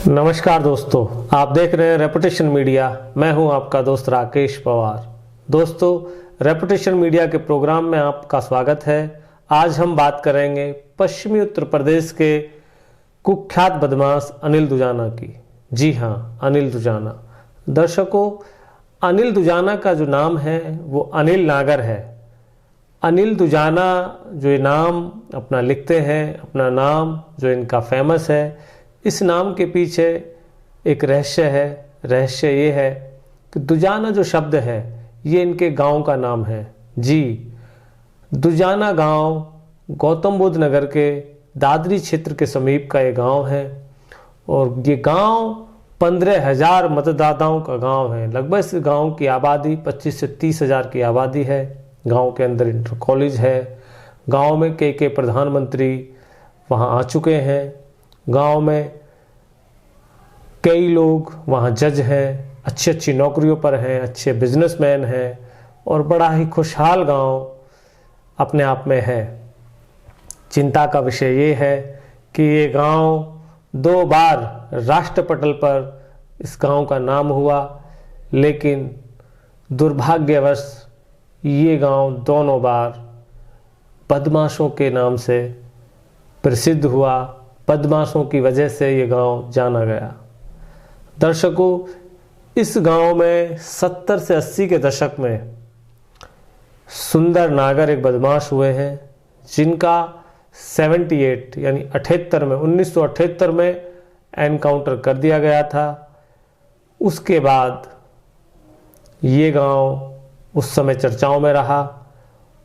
नमस्कार दोस्तों, आप देख रहे हैं रेपुटेशन मीडिया। मैं हूं आपका दोस्त राकेश पवार। दोस्तों, रेपुटेशन मीडिया के प्रोग्राम में आपका स्वागत है। आज हम बात करेंगे पश्चिमी उत्तर प्रदेश के कुख्यात बदमाश अनिल दुजाना की। जी हां, अनिल दुजाना। दर्शकों, अनिल दुजाना का जो नाम है वो अनिल नागर है। अनिल दुजाना जो ये नाम अपना लिखते हैं, अपना नाम जो इनका फेमस है, इस नाम के पीछे एक रहस्य है। रहस्य ये है कि दुजाना जो शब्द है ये इनके गांव का नाम है। जी, दुजाना गांव गौतम बुद्ध नगर के दादरी क्षेत्र के समीप का ये गांव है और ये गांव 15,000 मतदाताओं का गांव है। लगभग इस गांव की आबादी 25 से 30 हज़ार की आबादी है। गांव के अंदर इंटर कॉलेज है। गांव में कई प्रधानमंत्री वहां आ चुके हैं। गांव में कई लोग वहाँ जज हैं, अच्छी नौकरियों पर हैं, अच्छे बिजनेसमैन हैं और बड़ा ही खुशहाल गांव अपने आप में है। चिंता का विषय ये है कि ये गांव 2 बार राष्ट्रपटल पर इस गांव का नाम हुआ, लेकिन दुर्भाग्यवश ये गांव दोनों बार बदमाशों के नाम से प्रसिद्ध हुआ। बदमाशों की वजह से ये गांव जाना गया। दर्शकों, इस गांव में 70 से 80 के दशक में सुंदर नागर एक बदमाश हुए हैं जिनका 78 यानी 78 में 1978 में एनकाउंटर कर दिया गया था। उसके बाद ये गांव उस समय चर्चाओं में रहा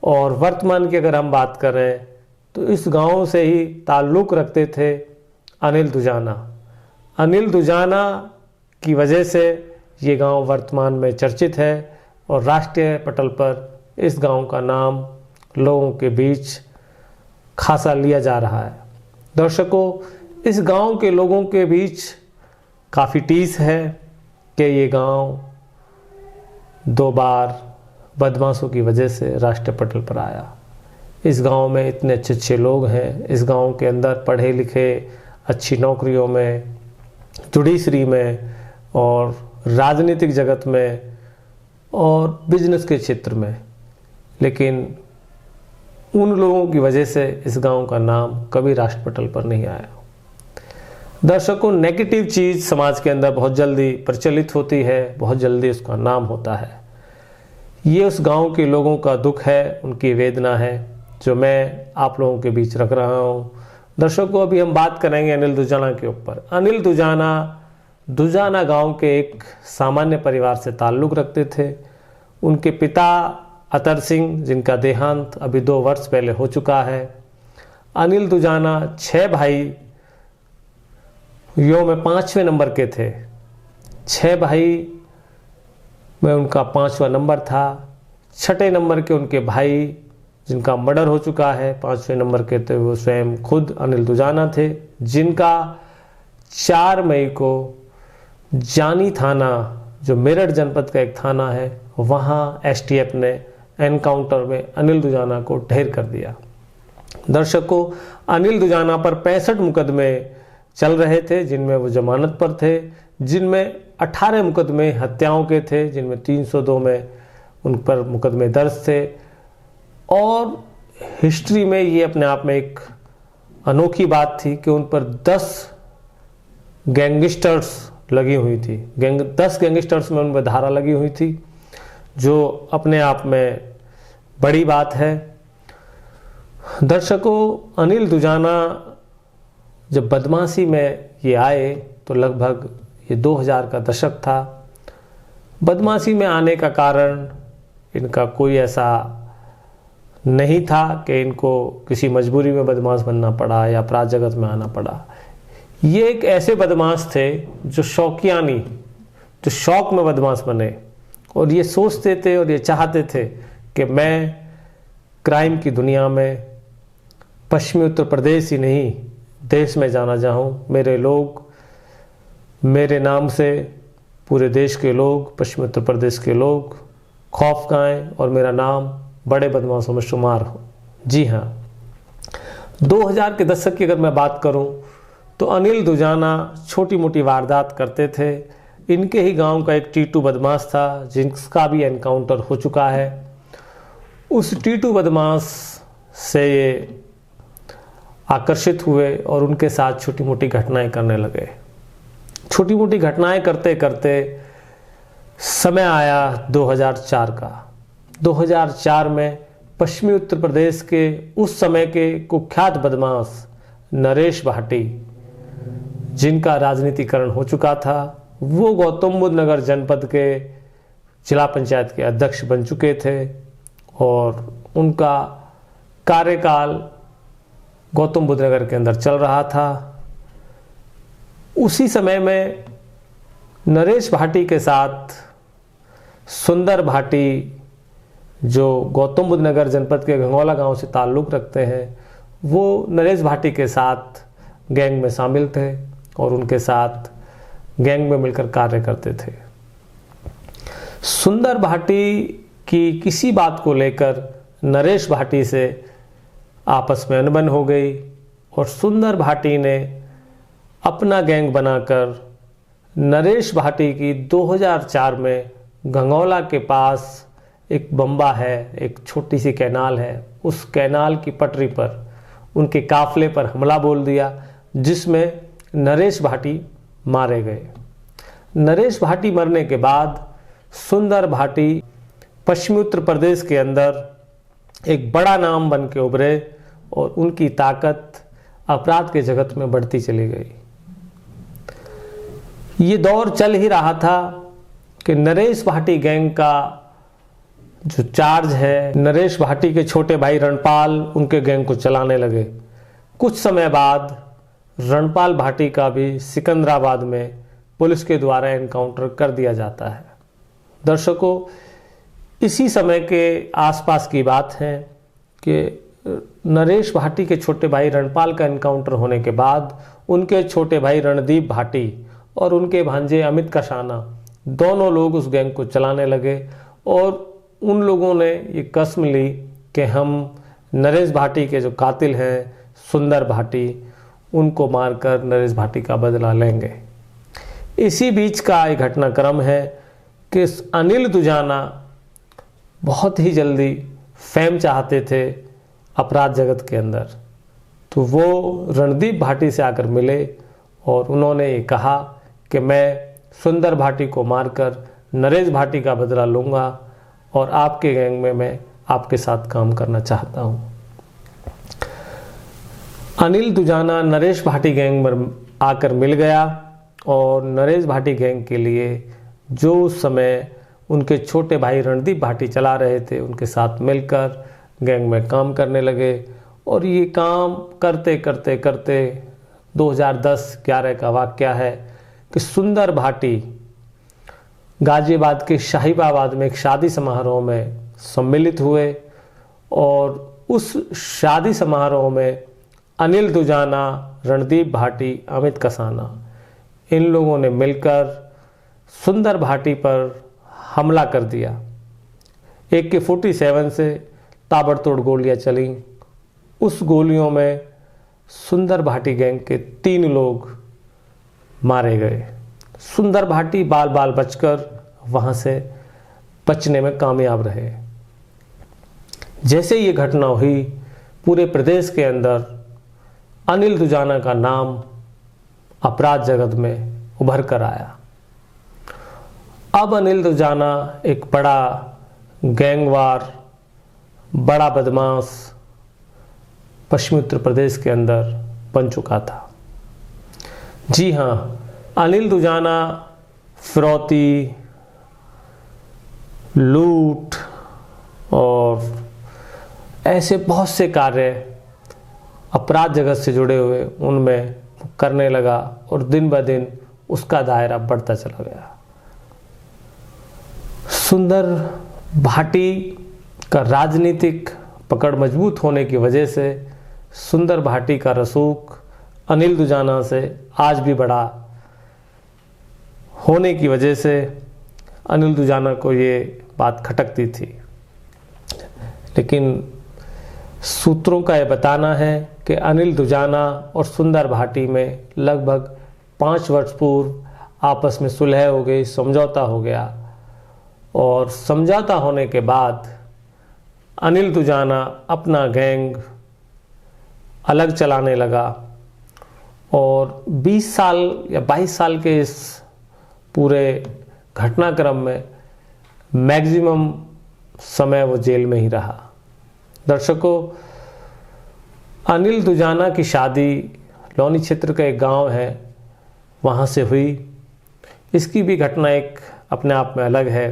और वर्तमान की अगर हम बात करें तो इस गांव से ही ताल्लुक़ रखते थे अनिल दुजाना। अनिल दुजाना की वजह से ये गांव वर्तमान में चर्चित है और राष्ट्रीय पटल पर इस गांव का नाम लोगों के बीच खासा लिया जा रहा है। दर्शकों, इस गांव के लोगों के बीच काफ़ी टीस है कि ये गांव 2 बार बदमाशों की वजह से राष्ट्रीय पटल पर आया। इस गांव में इतने अच्छे लोग हैं। इस गांव के अंदर पढ़े लिखे, अच्छी नौकरियों में, जुडिशरी में और राजनीतिक जगत में और बिजनेस के क्षेत्र में, लेकिन उन लोगों की वजह से इस गांव का नाम कभी राष्ट्रपटल पर नहीं आया। दर्शकों, नेगेटिव चीज़ समाज के अंदर बहुत जल्दी प्रचलित होती है, बहुत जल्दी उसका नाम होता है। ये उस गांव के लोगों का दुख है, उनकी वेदना है, जो मैं आप लोगों के बीच रख रहा हूँ। दर्शकों, अभी हम बात करेंगे अनिल दुजाना के ऊपर। अनिल दुजाना गांव के एक सामान्य परिवार से ताल्लुक़ रखते थे। उनके पिता अतर सिंह, जिनका देहांत अभी 2 वर्ष पहले हो चुका है। अनिल दुजाना 6 भाइयों में 5वें नंबर के थे। 6 भाई में उनका 5वां नंबर था। 6ठे नंबर के उनके भाई, जिनका मर्डर हो चुका है, 5वें नंबर के थे, वो स्वयं खुद अनिल दुजाना थे, जिनका 4 मई को जानी थाना, जो मेरठ जनपद का एक थाना है, वहाँ एसटीएफ ने एनकाउंटर में अनिल दुजाना को ढेर कर दिया। दर्शकों, अनिल दुजाना पर 65 मुकदमे चल रहे थे, जिनमें वो जमानत पर थे, जिनमें 18 मुकदमे हत्याओं के थे, जिनमें 302 में उन पर मुकदमे दर्ज थे। और हिस्ट्री में ये अपने आप में एक अनोखी बात थी कि उन पर 10 गैंगस्टर्स लगी हुई थी। 10 गैंगस्टर्स में उन पर धारा लगी हुई थी, जो अपने आप में बड़ी बात है। दर्शकों, अनिल दुजाना जब बदमाशी में ये आए तो लगभग ये 2000 का दशक था। बदमाशी में आने का कारण इनका कोई ऐसा नहीं था कि इनको किसी मजबूरी में बदमाश बनना पड़ा या अपराध जगत में आना पड़ा। ये एक ऐसे बदमाश थे जो शौकियानी, जो शौक में बदमाश बने और ये सोचते थे और ये चाहते थे कि मैं क्राइम की दुनिया में पश्चिमी उत्तर प्रदेश ही नहीं, देश में जाना चाहूँ। मेरे लोग, मेरे नाम से पूरे देश के लोग, पश्चिमी उत्तर प्रदेश के लोग खौफ खाएं और मेरा नाम बड़े बदमाशों में शुमार हो। जी हाँ, 2000 के दशक की अगर मैं बात करूं तो अनिल दुजाना छोटी मोटी वारदात करते थे। इनके ही गांव का एक टीटू बदमाश था जिसका भी एनकाउंटर हो चुका है। उस टीटू बदमाश से ये आकर्षित हुए और उनके साथ छोटी मोटी घटनाएं करने लगे। छोटी मोटी घटनाएं करते करते समय आया 2004 का। 2004 में पश्चिमी उत्तर प्रदेश के उस समय के कुख्यात बदमाश नरेश भाटी, जिनका राजनीतिकरण हो चुका था, वो गौतम बुद्ध नगर जनपद के जिला पंचायत के अध्यक्ष बन चुके थे और उनका कार्यकाल गौतम बुद्ध नगर के अंदर चल रहा था। उसी समय में नरेश भाटी के साथ सुंदर भाटी, जो गौतम बुद्ध नगर जनपद के गंगौला गांव से ताल्लुक़ रखते हैं, वो नरेश भाटी के साथ गैंग में शामिल थे और उनके साथ गैंग में मिलकर कार्य करते थे। सुंदर भाटी की किसी बात को लेकर नरेश भाटी से आपस में अनबन हो गई और सुंदर भाटी ने अपना गैंग बनाकर नरेश भाटी की 2004 में गंगौला के पास एक बम्बा है, एक छोटी सी कैनाल है, उस कैनाल की पटरी पर उनके काफले पर हमला बोल दिया, जिसमें नरेश भाटी मारे गए। नरेश भाटी मरने के बाद सुंदर भाटी पश्चिमी उत्तर प्रदेश के अंदर एक बड़ा नाम बन के उभरे और उनकी ताकत अपराध के जगत में बढ़ती चली गई। ये दौर चल ही रहा था कि नरेश भाटी गैंग का जो चार्ज है, नरेश भाटी के छोटे भाई रणपाल उनके गैंग को चलाने लगे। कुछ समय बाद रणपाल भाटी का भी सिकंदराबाद में पुलिस के द्वारा एनकाउंटर कर दिया जाता है। दर्शकों, इसी समय के आसपास की बात है कि नरेश भाटी के छोटे भाई रणपाल का एनकाउंटर होने के बाद उनके छोटे भाई रणदीप भाटी और उनके भांजे अमित कसाना, दोनों लोग उस गैंग को चलाने लगे और उन लोगों ने ये कसम ली कि हम नरेश भाटी के जो कातिल हैं सुंदर भाटी, उनको मारकर नरेश भाटी का बदला लेंगे। इसी बीच का एक घटनाक्रम है कि अनिल दुजाना बहुत ही जल्दी फेम चाहते थे अपराध जगत के अंदर, तो वो रणदीप भाटी से आकर मिले और उन्होंने ये कहा कि मैं सुंदर भाटी को मारकर नरेश भाटी का बदला लूँगा और आपके गैंग में मैं आपके साथ काम करना चाहता हूँ। अनिल दुजाना नरेश भाटी गैंग में आकर मिल गया और नरेश भाटी गैंग के लिए जो उस समय उनके छोटे भाई रणदीप भाटी चला रहे थे, उनके साथ मिलकर गैंग में काम करने लगे और ये काम करते करते करते 2010-11 का वाक़या है कि सुंदर भाटी गाजियाबाद के शाहीबाबाद में एक शादी समारोह में सम्मिलित हुए और उस शादी समारोह में अनिल दुजाना, रणदीप भाटी, अमित कसाना, इन लोगों ने मिलकर सुंदर भाटी पर हमला कर दिया। AK-47 से ताबड़तोड़ गोलियां चली। उस गोलियों में सुंदर भाटी गैंग के 3 लोग मारे गए। सुंदर भाटी बाल बाल बचकर वहां से बचने में कामयाब रहे। जैसे ये घटना हुई, पूरे प्रदेश के अंदर अनिल दुजाना का नाम अपराध जगत में उभर कर आया। अब अनिल दुजाना एक बड़ा गैंगवार, बड़ा बदमाश पश्चिमी उत्तर प्रदेश के अंदर बन चुका था। जी हाँ, अनिल दुजाना फिरौती, लूट और ऐसे बहुत से कार्य अपराध जगत से जुड़े हुए उनमें करने लगा और दिन ब दिन उसका दायरा बढ़ता चला गया। सुंदर भाटी का राजनीतिक पकड़ मजबूत होने की वजह से सुंदर भाटी का रसूख अनिल दुजाना से आज भी बड़ा होने की वजह से अनिल दुजाना को ये बात खटकती थी। लेकिन सूत्रों का ये बताना है कि अनिल दुजाना और सुंदर भाटी में लगभग 5 वर्ष पूर्व आपस में सुलह हो गई, समझौता हो गया। और समझौता होने के बाद अनिल दुजाना अपना गैंग अलग चलाने लगा और 20 साल या 22 साल के इस पूरे घटनाक्रम में मैक्सिमम समय वो जेल में ही रहा। दर्शकों, अनिल दुजाना की शादी लौनी क्षेत्र का एक गांव है, वहाँ से हुई। इसकी भी घटना एक अपने आप में अलग है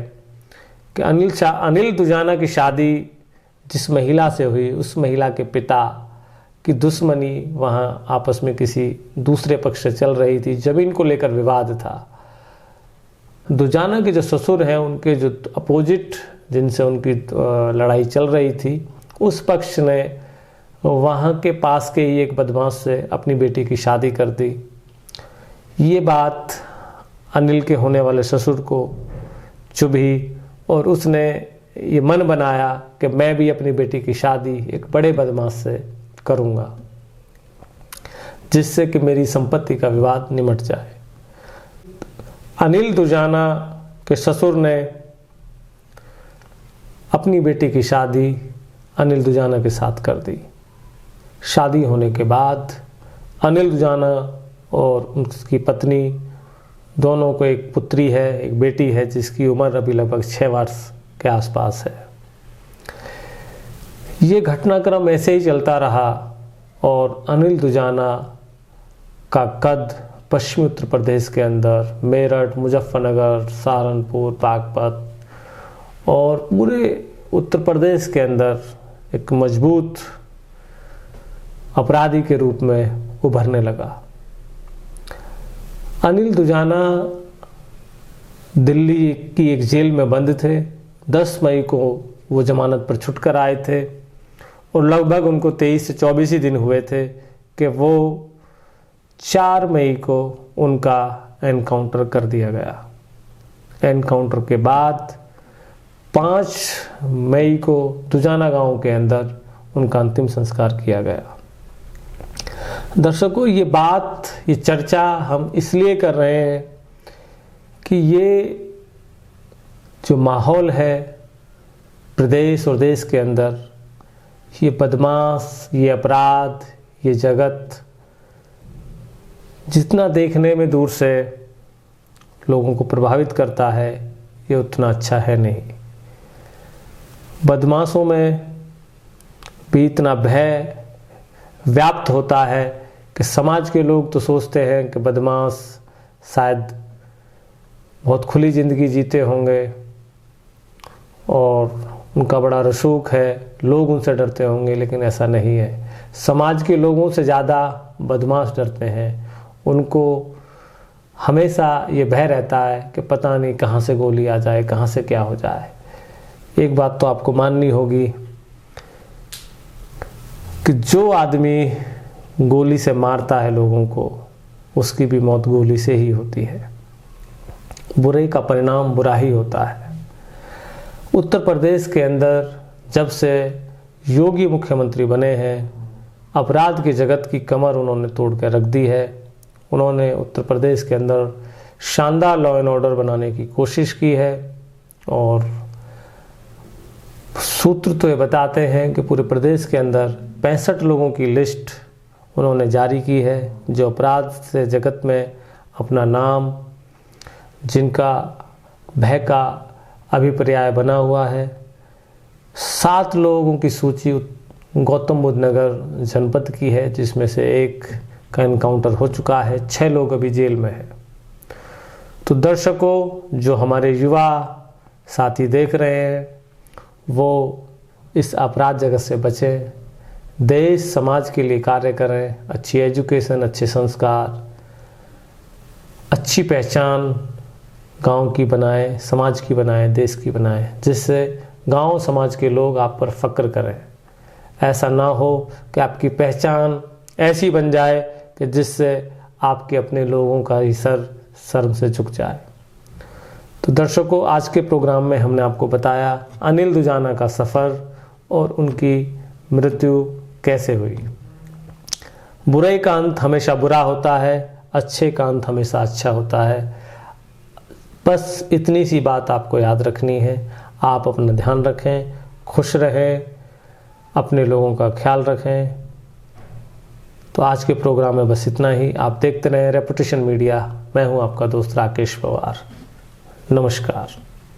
कि अनिल दुजाना की शादी जिस महिला से हुई, उस महिला के पिता की दुश्मनी वहाँ आपस में किसी दूसरे पक्ष से चल रही थी, ज़मीन को लेकर विवाद था। दुजाना के जो ससुर हैं, उनके जो अपोजिट जिनसे उनकी लड़ाई चल रही थी, उस पक्ष ने वहाँ के पास के ही एक बदमाश से अपनी बेटी की शादी कर दी। ये बात अनिल के होने वाले ससुर को चुभी और उसने ये मन बनाया कि मैं भी अपनी बेटी की शादी एक बड़े बदमाश से करूँगा, जिससे कि मेरी संपत्ति का विवाद निमट जाए। अनिल दुजाना के ससुर ने अपनी बेटी की शादी अनिल दुजाना के साथ कर दी। शादी होने के बाद अनिल दुजाना और उसकी पत्नी दोनों को एक पुत्री है, एक बेटी है, जिसकी उम्र अभी लगभग 6 वर्ष के आसपास है। ये घटनाक्रम ऐसे ही चलता रहा और अनिल दुजाना का कद पश्चिमी उत्तर प्रदेश के अंदर मेरठ, मुजफ्फरनगर, सहारनपुर, बागपत और पूरे उत्तर प्रदेश के अंदर एक मजबूत अपराधी के रूप में उभरने लगा। अनिल दुजाना दिल्ली की एक जेल में बंद थे। 10 मई को वो जमानत पर छूट कर आए थे और लगभग उनको 23 से 24 ही दिन हुए थे कि वो 4 मई को उनका एनकाउंटर कर दिया गया। एनकाउंटर के बाद 5 मई को दुजाना गांव के अंदर उनका अंतिम संस्कार किया गया। दर्शकों, ये चर्चा हम इसलिए कर रहे हैं कि ये जो माहौल है प्रदेश और देश के अंदर, ये बदमाश, ये अपराध, ये जगत जितना देखने में दूर से लोगों को प्रभावित करता है, ये उतना अच्छा है नहीं। बदमाशों में भी इतना भय व्याप्त होता है कि समाज के लोग तो सोचते हैं कि बदमाश शायद बहुत खुली ज़िंदगी जीते होंगे और उनका बड़ा रसूख है, लोग उनसे डरते होंगे, लेकिन ऐसा नहीं है। समाज के लोगों से ज़्यादा बदमाश डरते हैं। उनको हमेशा ये भय रहता है कि पता नहीं कहाँ से गोली आ जाए, कहाँ से क्या हो जाए। एक बात तो आपको माननी होगी कि जो आदमी गोली से मारता है लोगों को, उसकी भी मौत गोली से ही होती है। बुरे का परिणाम बुरा ही होता है। उत्तर प्रदेश के अंदर जब से योगी मुख्यमंत्री बने हैं, अपराध की जगत की कमर उन्होंने तोड़ कर रख दी है। उन्होंने उत्तर प्रदेश के अंदर शानदार लॉ एंड ऑर्डर बनाने की कोशिश की है और सूत्र तो ये बताते हैं कि पूरे प्रदेश के अंदर 65 लोगों की लिस्ट उन्होंने जारी की है, जो अपराध से जगत में अपना नाम, जिनका भय का अभिप्राय बना हुआ है। 7 लोगों की सूची गौतम बुद्ध नगर जनपद की है, जिसमें से एक का एनकाउंटर हो चुका है। 6 लोग अभी जेल में हैं। तो दर्शकों, जो हमारे युवा साथी देख रहे हैं, वो इस अपराध जगत से बचें, देश समाज के लिए कार्य करें, अच्छी एजुकेशन, अच्छे संस्कार, अच्छी पहचान गांव की बनाएं, समाज की बनाएं, देश की बनाएं, जिससे गांव समाज के लोग आप पर फक्र करें। ऐसा ना हो कि आपकी पहचान ऐसी बन जाए कि जिससे आपके अपने लोगों का ही सर शर्म से झुक जाए। तो दर्शकों, आज के प्रोग्राम में हमने आपको बताया अनिल दुजाना का सफ़र और उनकी मृत्यु कैसे हुई। बुरे का अंत हमेशा बुरा होता है, अच्छे का अंत हमेशा अच्छा होता है। बस इतनी सी बात आपको याद रखनी है। आप अपना ध्यान रखें, खुश रहें, अपने लोगों का ख्याल रखें। तो आज के प्रोग्राम में बस इतना ही। आप देखते रहें रेपुटेशन मीडिया। मैं हूं आपका दोस्त राकेश पवार। नमस्कार।